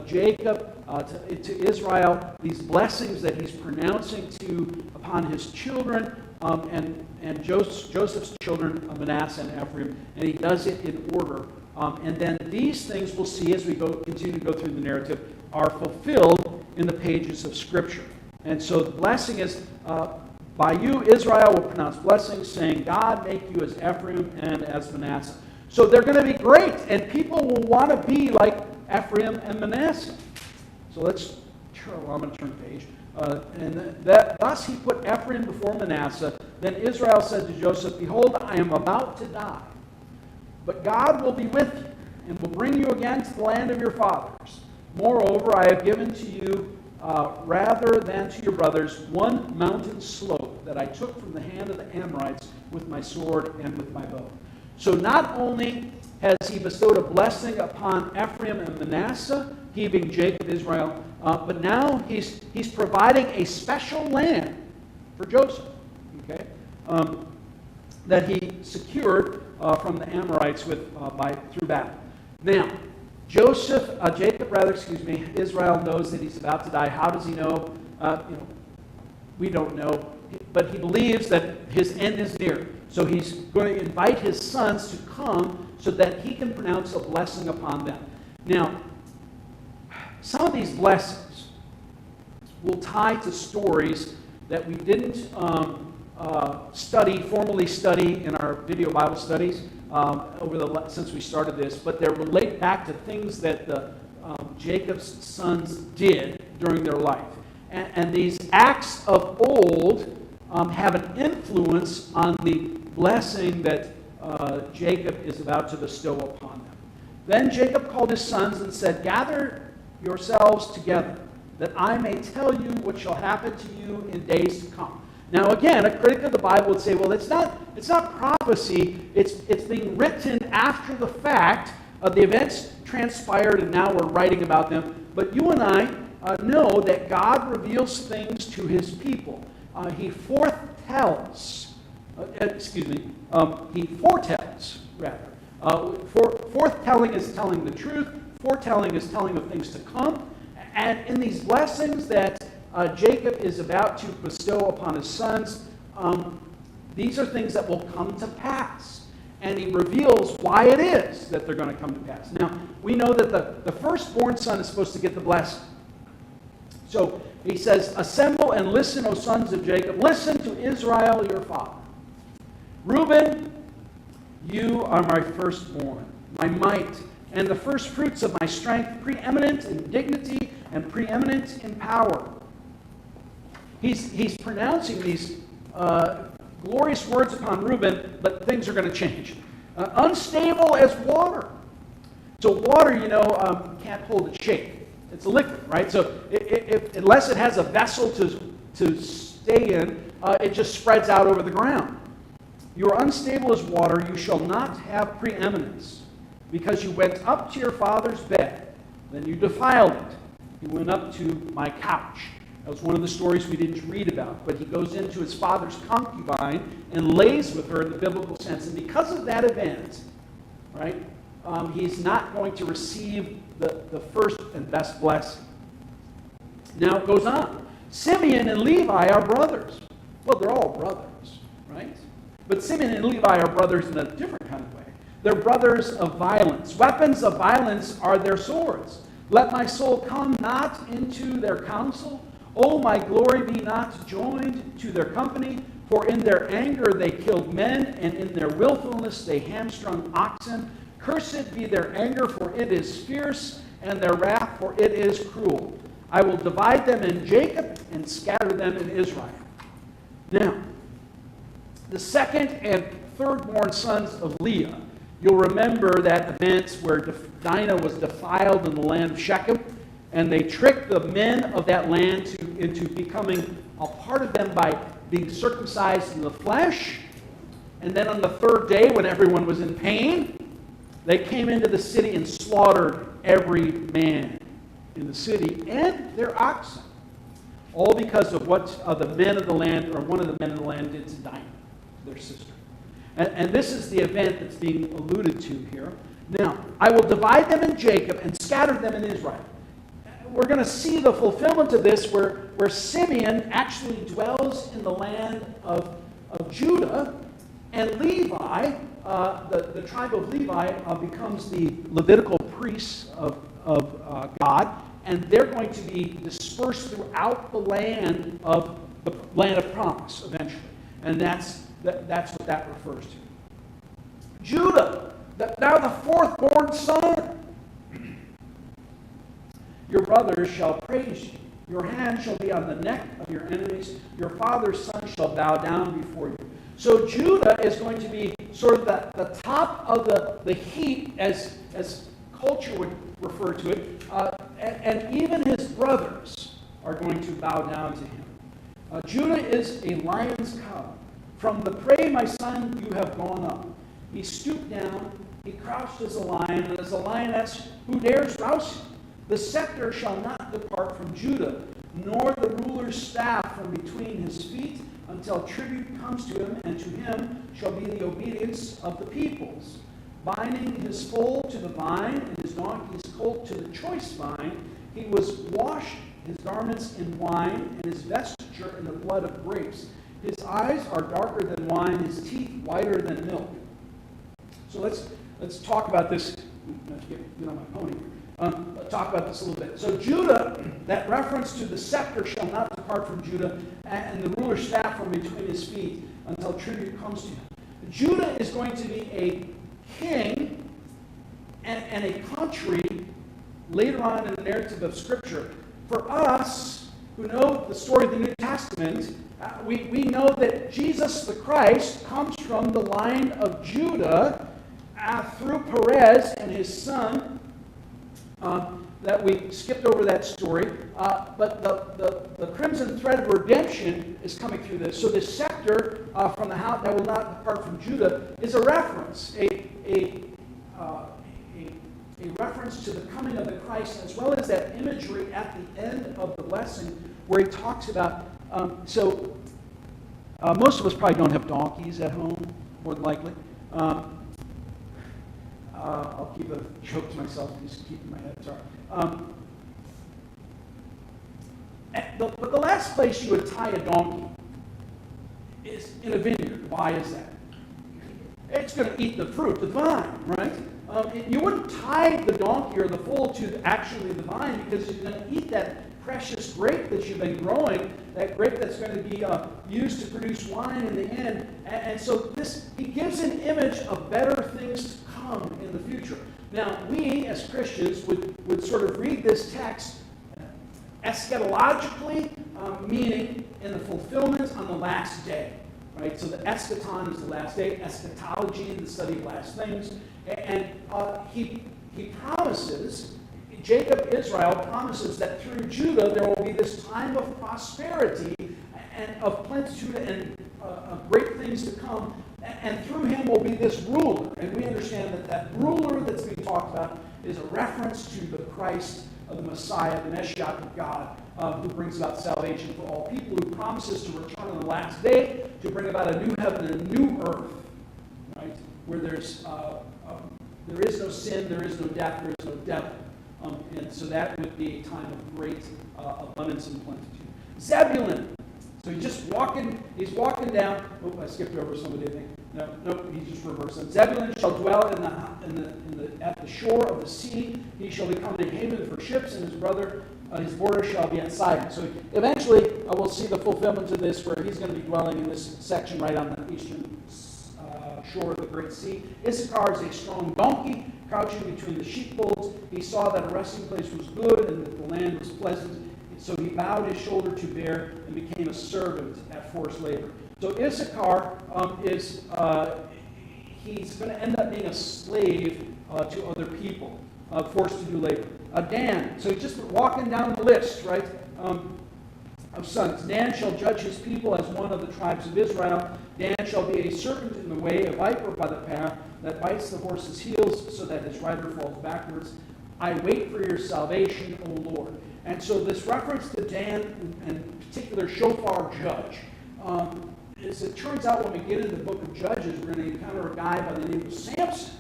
Jacob, to Israel, these blessings that he's pronouncing upon his children and Joseph's children, Manasseh and Ephraim, and he does it in order. And then these things we'll see as we continue to go through the narrative are fulfilled in the pages of Scripture. And so the blessing is, by you, Israel will pronounce blessings, saying, God make you as Ephraim and as Manasseh. So they're going to be great, and people will want to be like Ephraim and Manasseh. So I'm going to turn the page. Thus he put Ephraim before Manasseh. Then Israel said to Joseph, Behold, I am about to die, but God will be with you, and will bring you again to the land of your fathers. Moreover, I have given to you, rather than to your brothers, one mountain slope that I took from the hand of the Amorites with my sword and with my bow. So not only has he bestowed a blessing upon Ephraim and Manasseh, he being Jacob, Israel, but now he's providing a special land for Joseph, okay, that he secured from the Amorites through battle. Now, Israel knows that he's about to die. How does he know? We don't know. But he believes that his end is near. So he's going to invite his sons to come so that he can pronounce a blessing upon them. Now, some of these blessings will tie to stories that we didn't formally study in our video Bible studies since we started this, but they relate back to things that Jacob's sons did during their life. And these acts of old have an influence on the blessing that Jacob is about to bestow upon them. Then Jacob called his sons and said, Gather yourselves together, that I may tell you what shall happen to you in days to come. Now again, a critic of the Bible would say, well, it's not prophecy, it's being written after the fact. The events transpired and now we're writing about them. But you and I know that God reveals things to his people. He foretells, rather. Forthtelling is telling the truth. Foretelling is telling of things to come. And in these blessings that Jacob is about to bestow upon his sons, these are things that will come to pass. And he reveals why it is that they're going to come to pass. Now, we know that the firstborn son is supposed to get the blessing. So he says, Assemble and listen, O sons of Jacob. Listen to Israel, your father. Reuben, you are my firstborn, my might, and the first fruits of my strength, preeminent in dignity and preeminent in power. He's pronouncing these glorious words upon Reuben, but things are going to change. Unstable as water. So water, can't hold its shape. It's a liquid, right? So unless it has a vessel to stay in, it just spreads out over the ground. You are unstable as water. You shall not have preeminence, because you went up to your father's bed. Then you defiled it. You went up to my couch. That was one of the stories we didn't read about. But he goes into his father's concubine and lays with her in the biblical sense. And because of that event, right, he's not going to receive the the first and best blessing. Now it goes on. Simeon and Levi are brothers. Well, they're all brothers, right? But Simeon and Levi are brothers in a different kind of way. They're brothers of violence. Weapons of violence are their swords. Let my soul come not into their counsel. O my glory, be not joined to their company. For in their anger they killed men, and in their willfulness they hamstrung oxen. Cursed be their anger, for it is fierce, and their wrath, for it is cruel. I will divide them in Jacob and scatter them in Israel. Now, the second and third-born sons of Leah, you'll remember that event where Dinah was defiled in the land of Shechem, and they tricked the men of that land into becoming a part of them by being circumcised in the flesh. And then on the third day, when everyone was in pain, they came into the city and slaughtered every man in the city and their oxen, all because of what the men of the land, or one of the men of the land, did to Dinah, their sister. And this is the event that's being alluded to here. Now, I will divide them in Jacob and scatter them in Israel. We're going to see the fulfillment of this where Simeon actually dwells in the land of Judah, and Levi, the tribe of Levi, becomes the Levitical priests of God, and they're going to be dispersed throughout the land of promise eventually. And that's what that refers to. Judah, now the fourth-born son. Your brothers shall praise you. Your hand shall be on the neck of your enemies. Your father's son shall bow down before you. So Judah is going to be sort of the top of the heap, as culture would refer to it. And even his brothers are going to bow down to him. Judah is a lion's cub. From the prey, my son, you have gone up. He stooped down. He crouched as a lion, and as a lioness, who dares rouse him? The scepter shall not depart from Judah, nor the ruler's staff from between his feet, until tribute comes to him, and to him shall be the obedience of the peoples. Binding his foal to the vine, and his donkey's colt to the choice vine, he was washed his garments in wine, and his vesture in the blood of grapes. His eyes are darker than wine, his teeth whiter than milk. So let's talk about this. Get on my pony. Talk about this a little bit. So Judah, that reference to the scepter shall not depart from Judah, and the ruler's staff from between his feet, until tribute comes to him. Judah is going to be a king and a country later on in the narrative of Scripture. For us who know the story of the New Testament, we know that Jesus the Christ comes from the line of Judah through Perez and his son. That we skipped over that story, but the crimson thread of redemption is coming through this. So this scepter from the house that will not depart from Judah is a reference, a reference to the coming of the Christ, as well as that imagery at the end of the blessing where he talks about. Most of us probably don't have donkeys at home, more than likely. I'll keep a joke to myself, just keep in my head, sorry. But the last place you would tie a donkey is in a vineyard. Why is that? It's going to eat the fruit, the vine, right? You wouldn't tie the donkey or the foal to actually the vine, because you're going to eat that precious grape that you've been growing, that grape that's going to be used to produce wine in the end. And so he gives an image of better things to come in the future. Now, we as Christians would sort of read this text eschatologically, meaning in the fulfillment on the last day. Right? So the eschaton is the last day, eschatology, the study of last things. And he promises, Jacob, Israel, promises that through Judah there will be this time of prosperity and of plenitude and great things to come. And through him will be this ruler. And we understand that ruler that's being talked about is a reference to the Christ, the Messiah, the Messiah of God, who brings about salvation for all people, who promises to return on the last day to bring about a new heaven and a new earth, right? Where there is no sin, there is no death, there is no devil. And so that would be a time of great abundance and plenitude. Zebulun. So he's walking down. Oh, I skipped over somebody, I think. No, he just reversed it. Zebulun shall dwell at the shore of the sea. He shall become a haven for ships, and his border shall be at Sidon. So eventually, we'll see the fulfillment of this, where he's going to be dwelling in this section right on the eastern shore of the Great Sea. Issachar is a strong donkey, crouching between the sheepfolds. He saw that a resting place was good, and that the land was pleasant. So he bowed his shoulder to bear and became a servant at forced labor. So Issachar he's going to end up being a slave to other people, forced to do labor. Dan, so he's just walking down the list, right, of sons. Dan shall judge his people as one of the tribes of Israel. Dan shall be a serpent in the way, a viper by the path, that bites the horse's heels so that his rider falls backwards. I wait for your salvation, O Lord. And so this reference to Dan, and in particular shofar judge, as it turns out when we get into the book of Judges, we're going to encounter a guy by the name of Samson.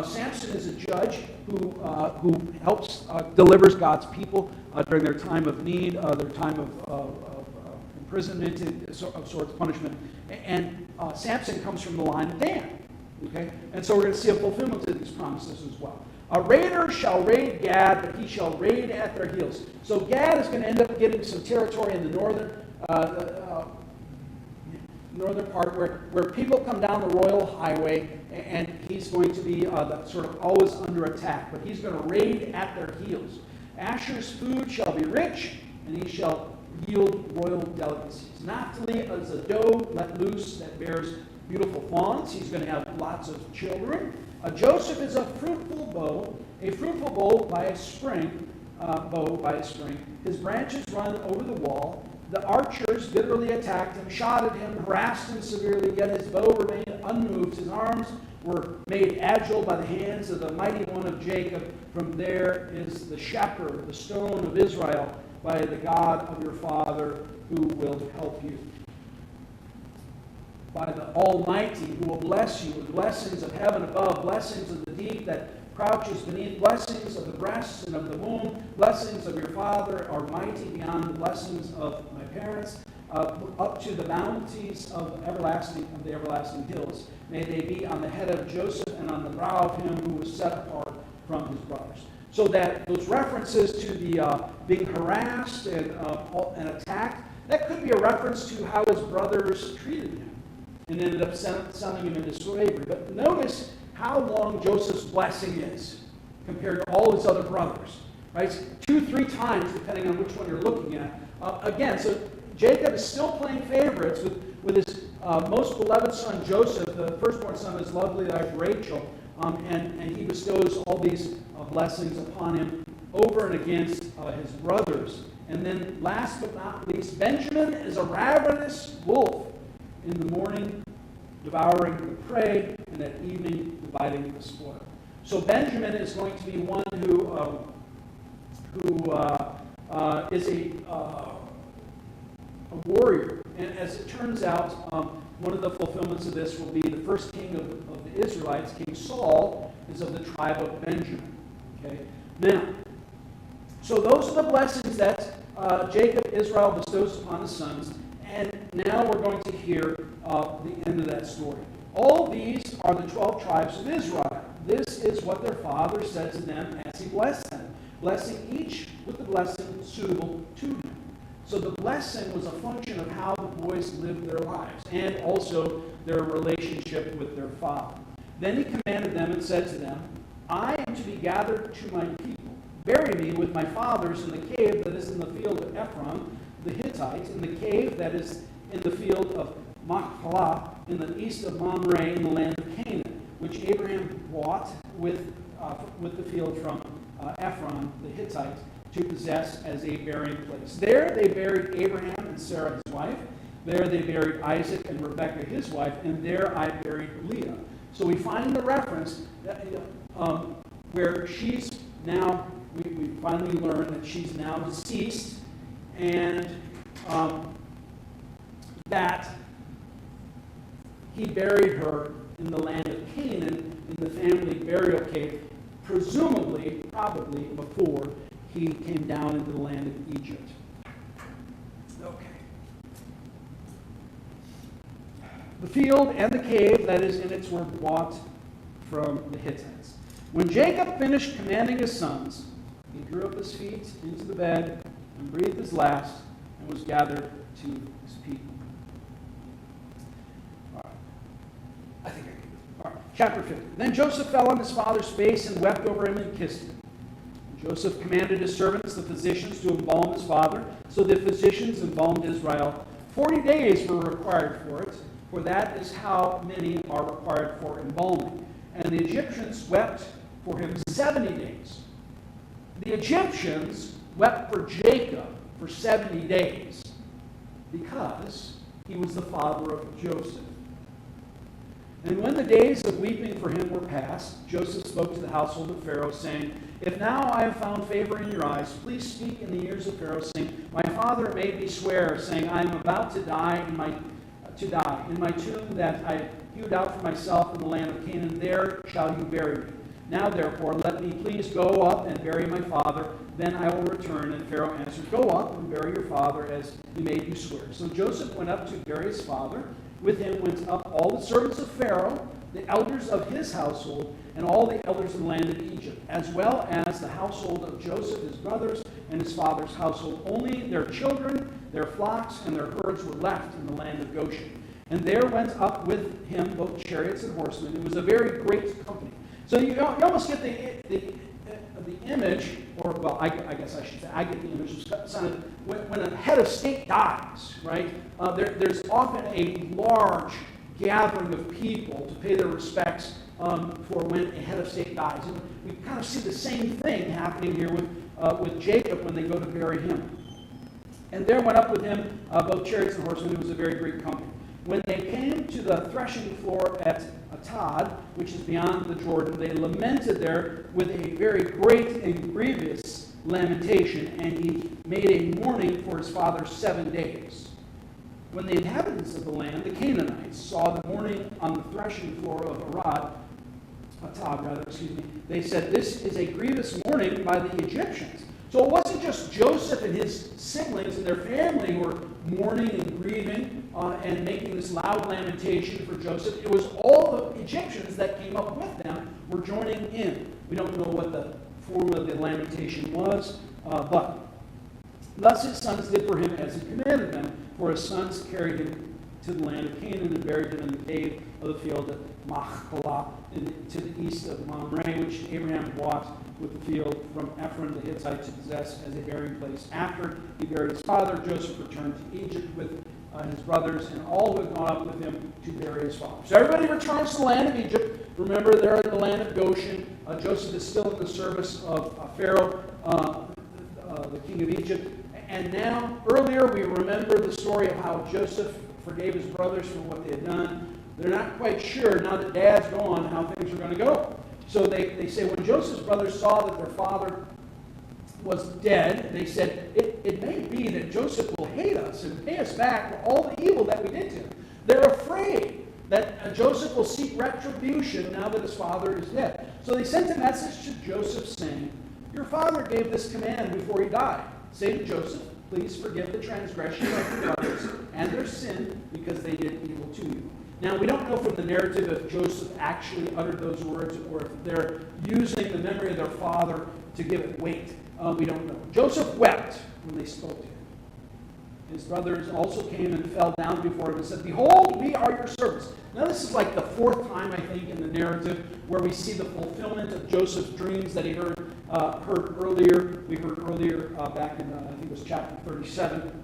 Samson is a judge who helps, delivers God's people during their time of need, their time of imprisonment, of sorts, punishment. And Samson comes from the line of Dan. Okay? And so we're going to see a fulfillment of these promises as well. A raider shall raid Gad, but he shall raid at their heels. So Gad is going to end up getting some territory in the northern part where people come down the royal highway, and he's going to be sort of always under attack, but he's going to raid at their heels. Asher's food shall be rich, and he shall yield royal delicacies. Naphtali is a doe let loose that bears beautiful fawns. He's going to have lots of children. Joseph is a fruitful bow by a spring. His branches run over the wall. The archers bitterly attacked him, shot at him, harassed him severely, yet his bow remained unmoved. His arms were made agile by the hands of the mighty one of Jacob. From there is the shepherd, the stone of Israel, by the God of your father, who will help you. By the Almighty, who will bless you with blessings of heaven above, blessings of the deep that crouches beneath, blessings of the breasts and of the womb, blessings of your father are mighty beyond the blessings of my parents, up to the bounties of the everlasting hills. May they be on the head of Joseph and on the brow of him who was set apart from his brothers. So that those references to the being harassed and attacked, that could be a reference to how his brothers treated him and ended up sending him into slavery. But notice how long Joseph's blessing is compared to all his other brothers. Right? 2-3 times, depending on which one you're looking at. Again, so Jacob is still playing favorites with his most beloved son Joseph, the firstborn son of his lovely wife Rachel, and he bestows all these blessings upon him over and against his brothers. And then last but not least, Benjamin is a ravenous wolf, in the morning devouring the prey, and at evening dividing the spoil. So Benjamin is going to be one who is a warrior. And as it turns out, one of the fulfillments of this will be the first king of the Israelites, King Saul, is of the tribe of Benjamin. Okay? Now, so those are the blessings that Jacob, Israel, bestows upon his sons. And now we're going to hear the end of that story. All these are the 12 tribes of Israel. This is what their father said to them as he blessed them, blessing each with the blessing suitable to him. So the blessing was a function of how the boys lived their lives and also their relationship with their father. Then he commanded them and said to them, I am to be gathered to my people. Bury me with my fathers in the cave that is in the field of Ephron, the Hittite, in the cave that is in the field of Machpelah, in the east of Mamre, in the land of Canaan, which Abraham bought with the field from Ephron, the Hittite, to possess as a burying place. There they buried Abraham and Sarah, his wife. There they buried Isaac and Rebekah, his wife. And there I buried Leah. So we find the reference that, where she's now, we finally learn that she's now deceased, and that he buried her in the land of Canaan in the family burial cave, presumably, probably before he came down into the land of Egypt. Okay. The field and the cave that is in it were bought from the Hittites. When Jacob finished commanding his sons, he drew up his feet into the bed and breathed his last and was gathered to his people. All right. I think I can do it. All right. Chapter 50. Then Joseph fell on his father's face and wept over him and kissed him. Joseph commanded his servants, the physicians, to embalm his father. So the physicians embalmed Israel. 40 days were required for it, for that is how many are required for embalming. And the Egyptians wept for him 70 days. The Egyptians wept for Jacob for 70 days because he was the father of Joseph. And when the days of weeping for him were past, Joseph spoke to the household of Pharaoh, saying, If now I have found favor in your eyes, please speak in the ears of Pharaoh, saying, My father made me swear, saying, I am about to die in my tomb that I hewed out for myself in the land of Canaan. There shall you bury me. Now therefore, let me please go up and bury my father. Then I will return. And Pharaoh answered, Go up and bury your father as he made you swear. So Joseph went up to bury his father. With him went up all the servants of Pharaoh, the elders of his household, and all the elders of the land of Egypt, as well as the household of Joseph, his brothers, and his father's household. Only their children, their flocks, and their herds were left in the land of Goshen. And there went up with him both chariots and horsemen. It was a very great company. So you almost get the image, or, well, I guess I should say, I get the image of when a head of state dies, right? There's often a large gathering of people to pay their respects for when a head of state dies. And we kind of see the same thing happening here with Jacob when they go to bury him. And there went up with him both chariots and horsemen. It was a very great company. When they came to the threshing floor at Atad, which is beyond the Jordan, they lamented there with a very great and grievous lamentation, and he made a mourning for his father 7 days. When the inhabitants of the land, the Canaanites, saw the mourning on the threshing floor of Atad, they said, This is a grievous mourning by the Egyptians. So it wasn't just Joseph and his siblings and their family who were mourning and grieving and making this loud lamentation for Joseph. It was all the Egyptians that came up with them were joining in. We don't know what the form of the lamentation was, but thus his sons did for him as he commanded them, for his sons carried him to the land of Canaan and buried him in the cave of the field at Machpelah, to the east of Mamre, which Abraham bought with the field from Ephron the Hittite to possess as a burying place. After he buried his father, Joseph returned to Egypt with his brothers and all who had gone up with him to bury his father. So everybody returns to the land of Egypt. Remember, they're in the land of Goshen. Joseph is still in the service of Pharaoh, the king of Egypt. And now, earlier we remember the story of how Joseph forgave his brothers for what they had done. They're not quite sure, now that Dad's gone, how things are going to go. So they say when Joseph's brothers saw that their father was dead, they said, it may be that Joseph will hate us and pay us back for all the evil that we did to him. They're afraid that Joseph will seek retribution now that his father is dead. So they sent a message to Joseph saying, Your father gave this command before he died. Say to Joseph, Please forgive the transgression of your brothers and their sin because they did evil to you. Now, we don't know from the narrative if Joseph actually uttered those words or if they're using the memory of their father to give it weight. We don't know. Joseph wept when they spoke to him. His brothers also came and fell down before him and said, Behold, we are your servants. Now, this is like the fourth time, I think, in the narrative where we see the fulfillment of Joseph's dreams that he heard earlier. We heard earlier back in, I think it was chapter 37.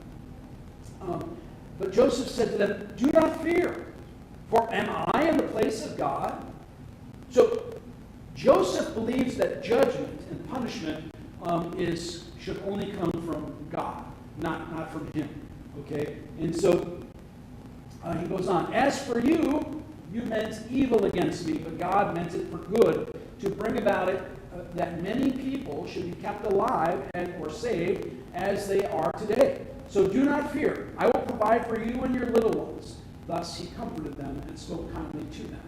But Joseph said to them, Do not fear. For am I in the place of God? So Joseph believes that judgment and punishment should only come from God, not from him. Okay? And so he goes on. As for you, you meant evil against me, but God meant it for good, to bring about it that many people should be kept alive or saved as they are today. So do not fear. I will provide for you and your little ones. Thus he comforted them and spoke kindly to them.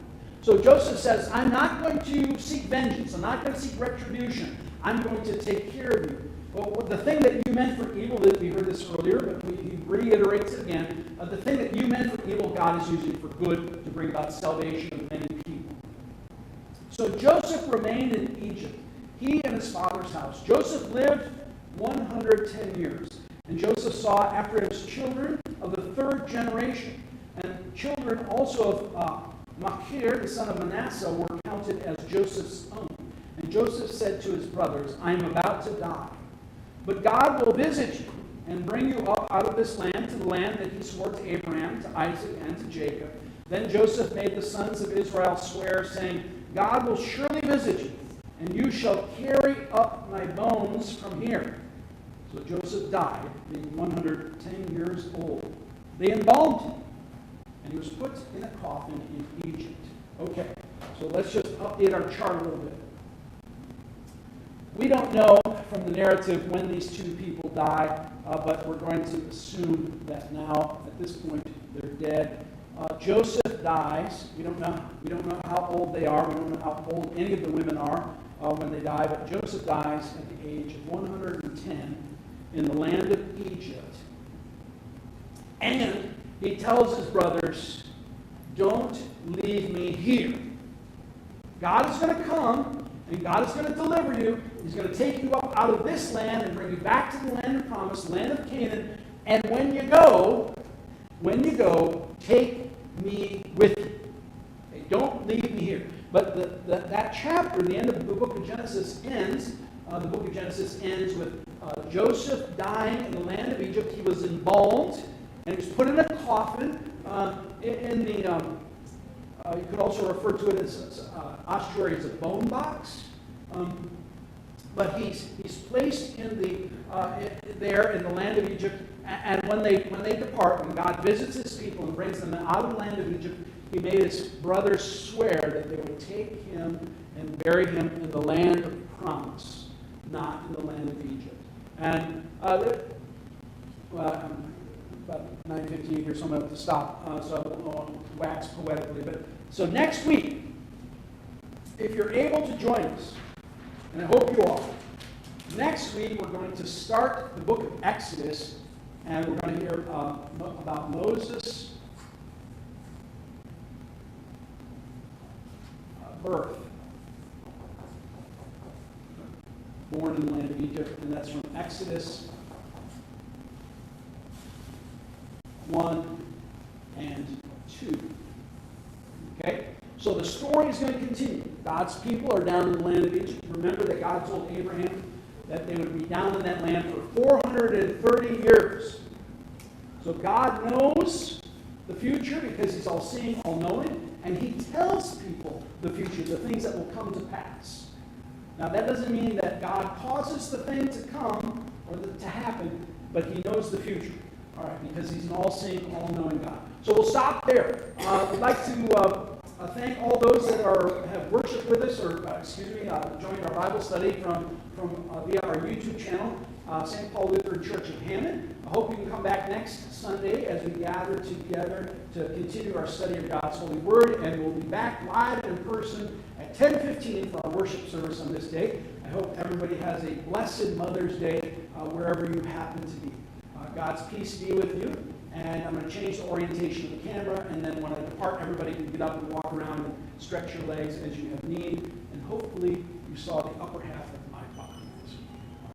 So Joseph says, I'm not going to seek vengeance. I'm not going to seek retribution. I'm going to take care of you. Well, the thing that you meant for evil, we heard this earlier, but he reiterates it again. The thing that you meant for evil, God is using for good to bring about salvation of many people. So Joseph remained in Egypt, he and his father's house. Joseph lived 110 years. And Joseph saw after his children of the third generation. And children also of Machir, the son of Manasseh, were counted as Joseph's own. And Joseph said to his brothers, I am about to die. But God will visit you and bring you up out of this land to the land that he swore to Abraham, to Isaac, and to Jacob. Then Joseph made the sons of Israel swear, saying, God will surely visit you, and you shall carry up my bones from here. So Joseph died, being 110 years old. They embalmed him, and he was put in a coffin in Egypt. Okay, so let's just update our chart a little bit. We don't know from the narrative when these two people died, but we're going to assume that now, at this point, they're dead. Joseph dies. We don't know how old they are. We don't know how old any of the women are when they die. But Joseph dies at the age of 110 in the land of Egypt. And he tells his brothers, don't leave me here. God is going to come, and God is going to deliver you. He's going to take you up out of this land and bring you back to the land of promise, the land of Canaan. And when you go, take me with you. Okay, don't leave me here. But that chapter, the end of the book of Genesis ends. The book of Genesis ends with Joseph dying in the land of Egypt. He was embalmed, and he was put in a coffin. You could also refer to it as ossuary as a bone box. But he's placed in there in the land of Egypt. And when they depart, when God visits his people and brings them out of the land of Egypt, he made his brothers swear that they would take him and bury him in the land of promise, not in the land of Egypt. And about 9:58 here, so I'm going to have to stop, so I won't wax poetically. But so next week, if you're able to join us, and I hope you are, next week we're going to start the book of Exodus, and we're going to hear about Moses' birth, born in the land of Egypt, and that's from Exodus 1 and 2. Okay? So the story is going to continue. God's people are down in the land of Egypt. Remember that God told Abraham that they would be down in that land for 430 years. So God knows the future because he's all-seeing, all-knowing, and he tells people the future, the things that will come to pass. Now, that doesn't mean that God causes the thing to come or to happen, but he knows the future. All right, because he's an all-seeing, all-knowing God. So we'll stop there. We'd like to thank all those that have worshiped with us, or joined our Bible study from via our YouTube channel, St. Paul Lutheran Church of Hammond. I hope you can come back next Sunday as we gather together to continue our study of God's holy word, and we'll be back live in person at 10:15 for our worship service on this day. I hope everybody has a blessed Mother's Day wherever you happen to be. God's peace be with you. And I'm going to change the orientation of the camera, and then when I depart, everybody can get up and walk around and stretch your legs as you have need. And hopefully you saw the upper half of my body.